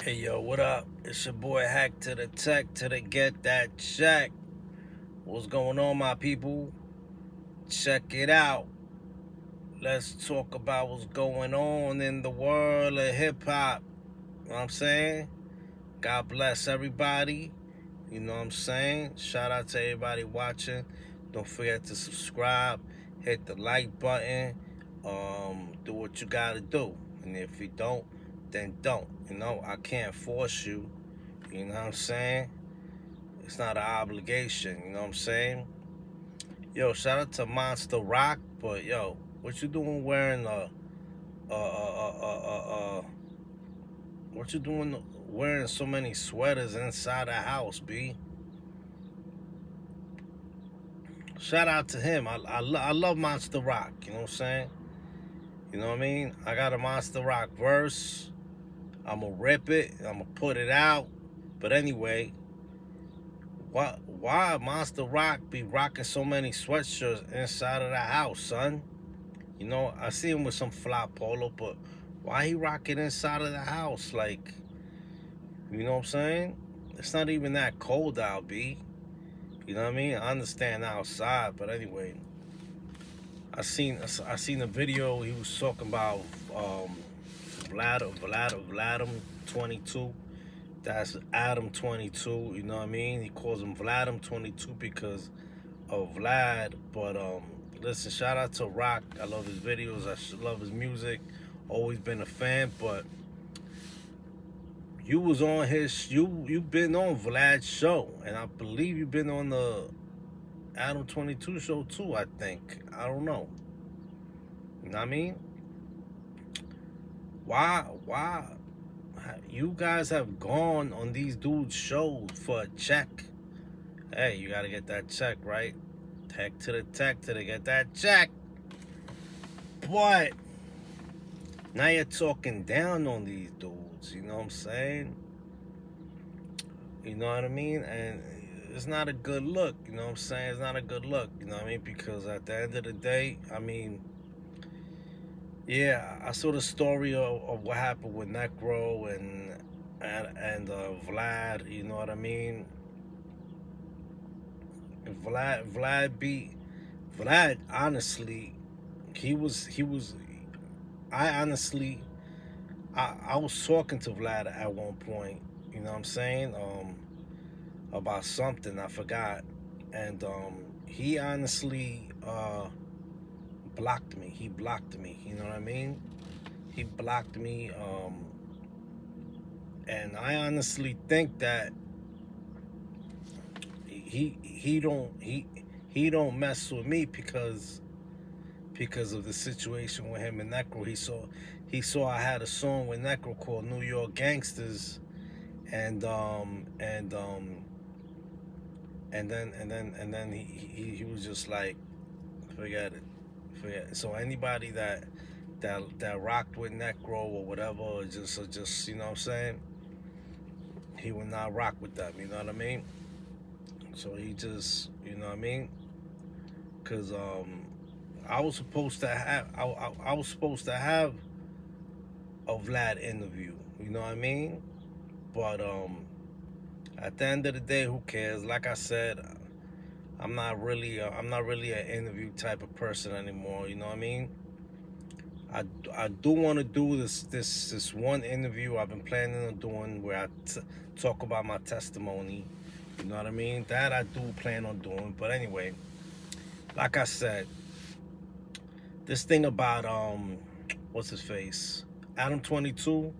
Hey yo, what up? It's your boy Hack to the Tech to the Get That Check. What's going on, my people? Check it out. Let's talk about what's going on in the world of hip hop. You know what I'm saying? God bless everybody. You know what I'm saying? Shout out to everybody watching. Don't forget to subscribe, hit the like button, do what you gotta do. And if you don't, then don't. You know, I can't force you. You know what I'm saying? It's not an obligation, you know what I'm saying? Yo, shout out to Monsta Rock, but yo, what you doing wearing what you doing wearing so many sweaters inside the house, B? Shout out to him. I love Monsta Rock, you know what I'm saying? You know what I mean? I got a Monsta Rock verse. I'ma rip it, I'ma put it out. But anyway, why Monsta Rock be rocking so many sweatshirts inside of the house, son? You know, I see him with some fly polo, but why he rocking inside of the house? Like, you know what I'm saying? It's not even that cold out, B. You know what I mean? I understand outside, but anyway, I seen a video. He was talking about Vladim 22. That's Adam22. You know what I mean? He calls him Vladim 22 because of Vlad. But listen, shout out to Rock. I love his videos. I love his music. Always been a fan. But you was on you've been on Vlad's show, and I believe you've been on the Adam22 show too. I think, I don't know. You know what I mean? Why you guys have gone on these dudes' shows for a check? Hey, you gotta get that check, right? Tech to the get that check. But now you're talking down on these dudes, you know what I'm saying? You know what I mean? And it's not a good look, you know what I'm saying? It's not a good look, you know what I mean? Because at the end of the day, I mean, yeah, I saw the story of what happened with Necro and Vlad, you know what I mean? Vlad honestly, he was I honestly I was talking to Vlad at one point, you know what I'm saying? About something I forgot. And he honestly blocked me. He blocked me, you know what I mean? He blocked me, and I honestly think that he don't mess with me because of the situation with him and Necro. He saw I had a song with Necro called New York Gangsters, and then he was just like, forget it. So anybody that rocked with Necro or whatever, or just you know what I'm saying, he would not rock with them. You know what I mean? So he just, you know what I mean? Cause I was supposed to have I was supposed to have a Vlad interview. You know what I mean? But at the end of the day, who cares? Like I said, I'm not really an interview type of person anymore. You know what I mean? I do want to do this one interview I've been planning on doing where I talk about my testimony. You know what I mean? That I do plan on doing. But anyway, like I said, this thing about what's his face, Adam22.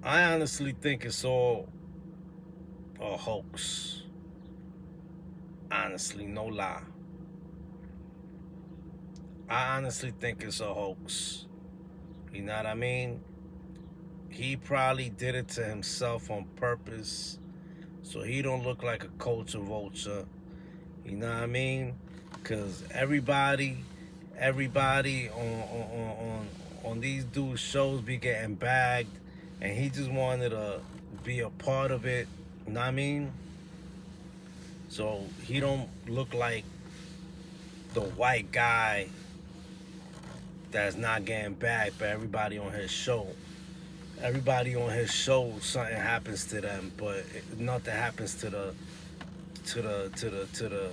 I honestly think it's all a hoax. Honestly, no lie. I honestly think it's a hoax. You know what I mean? He probably did it to himself on purpose, so he don't look like a culture vulture. You know what I mean? Cause everybody on these dudes' shows be getting bagged, and he just wanted to be a part of it. You know what I mean? So he don't look like the white guy that's not getting bagged by everybody on his show. everybody on his show, something happens to them, but nothing happens to the to the to the to the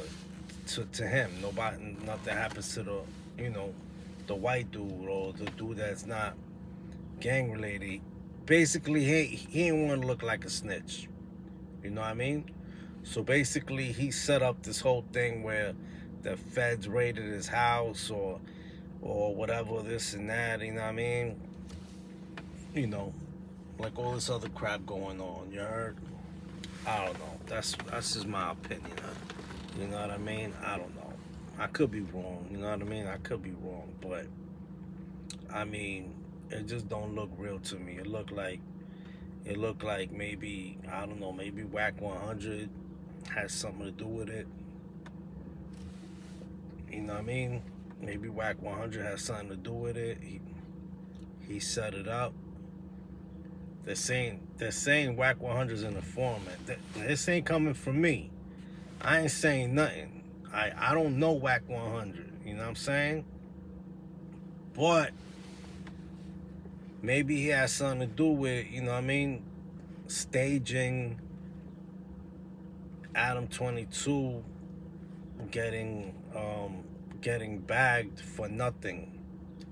to him. Nobody, nothing happens to the, you know, the white dude or the dude that's not gang related. Basically, he didn't want to look like a snitch. You know what I mean? So basically, he set up this whole thing where the feds raided his house or whatever, this and that. You know what I mean? You know, like all this other crap going on. You heard? I don't know. That's just my opinion. You know what I mean? I don't know. I could be wrong. You know what I mean? I could be wrong, but I mean, it just don't look real to me. It looked like maybe, I don't know, maybe Whack 100 has something to do with it. You know what I mean? Maybe Whack 100 has something to do with it. He set it up. They're saying Whack 100's an informant. This ain't coming from me. I ain't saying nothing. I don't know Whack 100. You know what I'm saying? But maybe he has something to do with, you know what I mean, staging Adam22 getting bagged for nothing,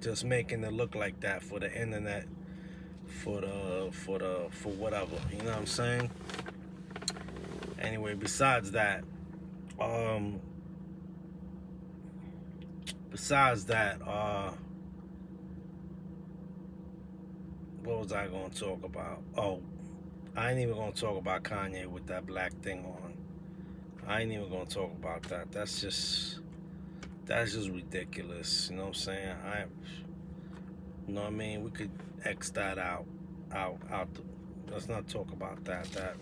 just making it look like that for the internet, for whatever. You know what I'm saying? Anyway, besides that, what was I gonna talk about? Oh, I ain't even gonna talk about Kanye with that black thing on. I ain't even gonna talk about that. That's just ridiculous. You know what I'm saying? You know what I mean? We could X that out. Let's not talk about that.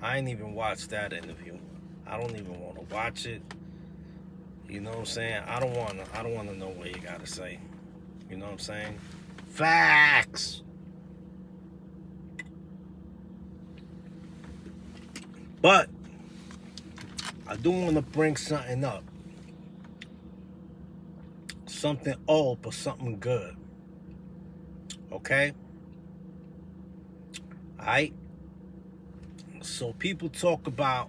I ain't even watched that interview. I don't even want to watch it. You know what I'm saying? I don't want to know what you gotta say. You know what I'm saying? Facts. But I do want to bring something up. Something old, but something good. Okay? Alright? So people talk about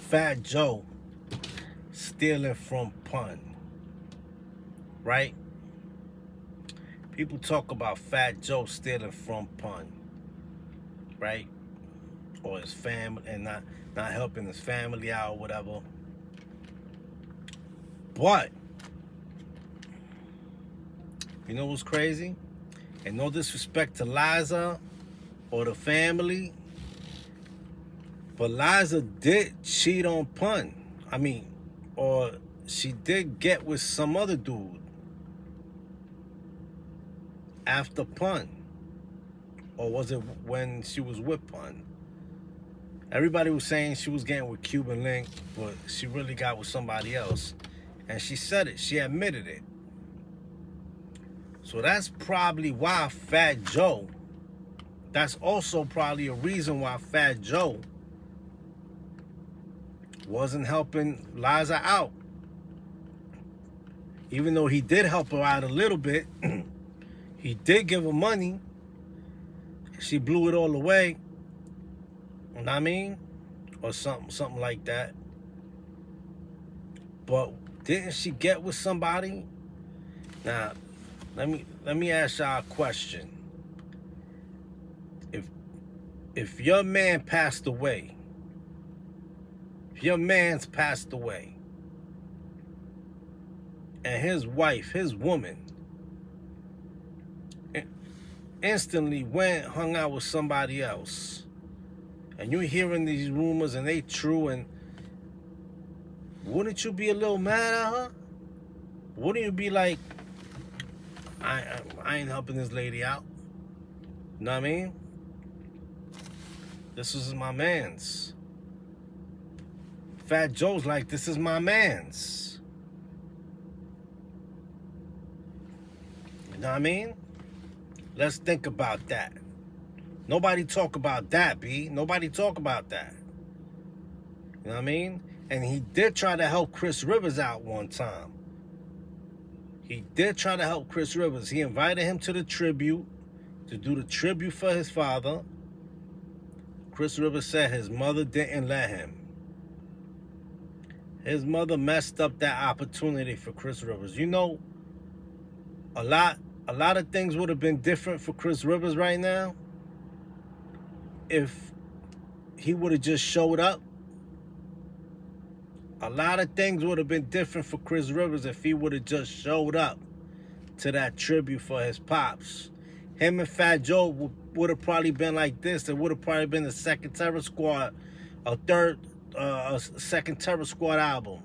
Fat Joe stealing from Pun. Right? People talk about Fat Joe stealing from Pun. Right? Or his family, and not helping his family out or whatever. But you know what's crazy? And no disrespect to Liza or the family, but Liza did cheat on Pun. I mean, or she did get with some other dude after Pun. Or was it when she was with Pun? Everybody was saying she was getting with Cuban Link, but she really got with somebody else. And she said it. She admitted it. So that's probably why Fat Joe, that's also probably a reason why Fat Joe wasn't helping Liza out. Even though he did help her out a little bit, he did give her money. She blew it all away. You know what I mean? Or something like that. But didn't she get with somebody? Now, let me ask y'all a question. If your man passed away, if your man's passed away, and his wife, his woman, instantly hung out with somebody else, and you're hearing these rumors and they true, and wouldn't you be a little mad at her? Wouldn't you be like, I ain't helping this lady out? You know what I mean? This is my man's. Fat Joe's like, this is my man's. You know what I mean? Let's think about that. Nobody talk about that, B. Nobody talk about that. You know what I mean? And he did try to help Chris Rivers out one time. He did try to help Chris Rivers. He invited him to the tribute, to do the tribute for his father. Chris Rivers said his mother didn't let him. His mother messed up that opportunity for Chris Rivers. You know, a lot of things would have been different for Chris Rivers right now if he would have just showed up. A lot of things would have been different for Chris Rivers if he would have just showed up to that tribute for his pops. Him and Fat Joe would have probably been like this. It would have probably been the second Terror Squad, a second Terror Squad album.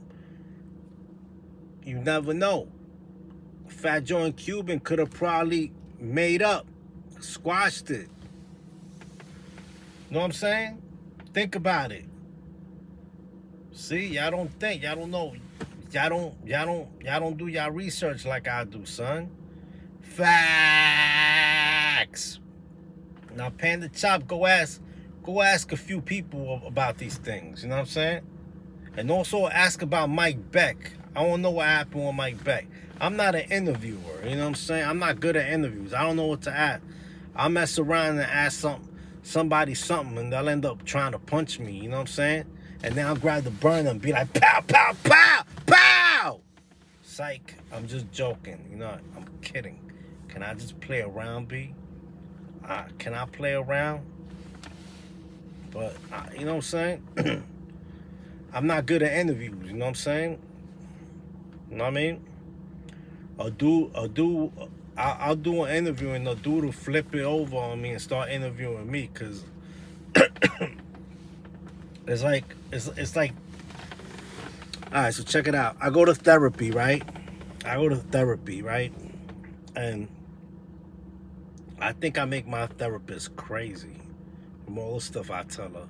You never know. Fat Joe and Cuban could have probably made up, squashed it. Know what I'm saying? Think about it. See, y'all don't think, y'all don't know, y'all don't do y'all research like I do, son. Facts. Now, Panda Chop, go ask a few people about these things. You know what I'm saying? And also ask about Mike Beck. I don't know what happened with Mike Beck. I'm not an interviewer. You know what I'm saying? I'm not good at interviews. I don't know what to ask. I'll mess around and ask somebody something, and they'll end up trying to punch me. You know what I'm saying? And then I'll grab the burner and be like, pow, pow, pow, pow! Psych, I'm just joking. You know, I'm kidding. Can I just play around, B? Can I play around? But, you know what I'm saying? I'm not good at interviews, you know what I'm saying? You know what I mean? I'll do an interview and the dude will flip it over on me and start interviewing me, because it's like, all right, so check it out. I go to therapy, right? And I think I make my therapist crazy from all the stuff I tell her,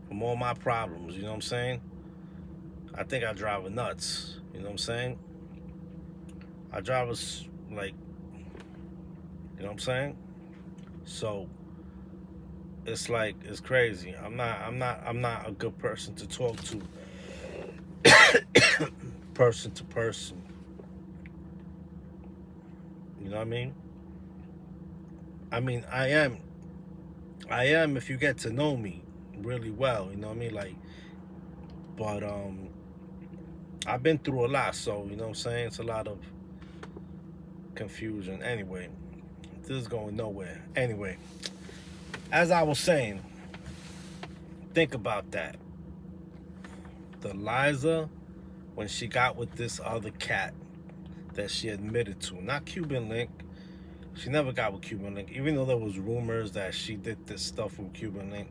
from all my problems, you know what I'm saying? I think I drive her nuts, you know what I'm saying? I drive her, like, you know what I'm saying? So it's like, it's crazy. I'm not a good person to talk to person to person. You know what I mean? I am if you get to know me really well, you know what I mean? Like, but I've been through a lot, so you know what I'm saying? It's a lot of confusion. Anyway, this is going nowhere. Anyway, as I was saying, think about that. The Liza, when she got with this other cat that she admitted to, not Cuban Link. She never got with Cuban Link, even though there was rumors that she did this stuff with Cuban Link.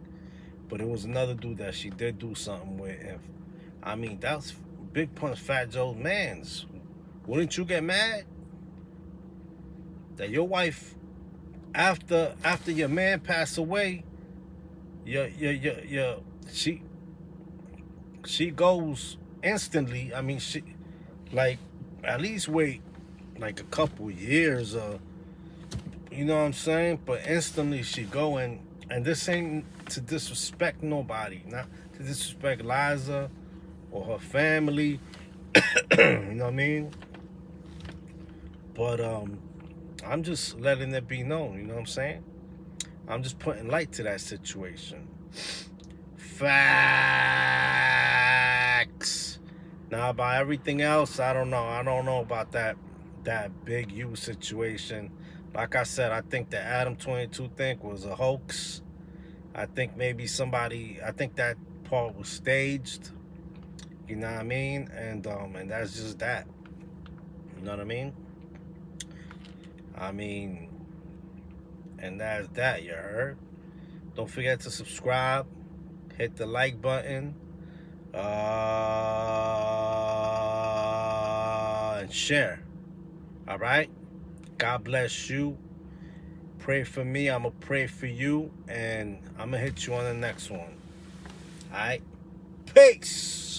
But it was another dude that she did do something with. And I mean, that's Big Punch Fat Joe's mans. Wouldn't you get mad that your wife, after your man passed away, she goes instantly? I mean, she, like, at least wait like a couple years, you know what I'm saying? But instantly she go and this ain't to disrespect nobody, not to disrespect Liza or her family, you know what I mean? But I'm just letting it be known, you know what I'm saying? I'm just putting light to that situation. Facts. Now, about everything else, I don't know. I don't know about that Big U situation. Like I said, I think the Adam22 thing was a hoax. I think maybe I think that part was staged. You know what I mean? And that's just that. You know what I mean? And that's that, you heard? Don't forget to subscribe. Hit the like button. And share. All right? God bless you. Pray for me. I'm going to pray for you. And I'm going to hit you on the next one. All right? Peace.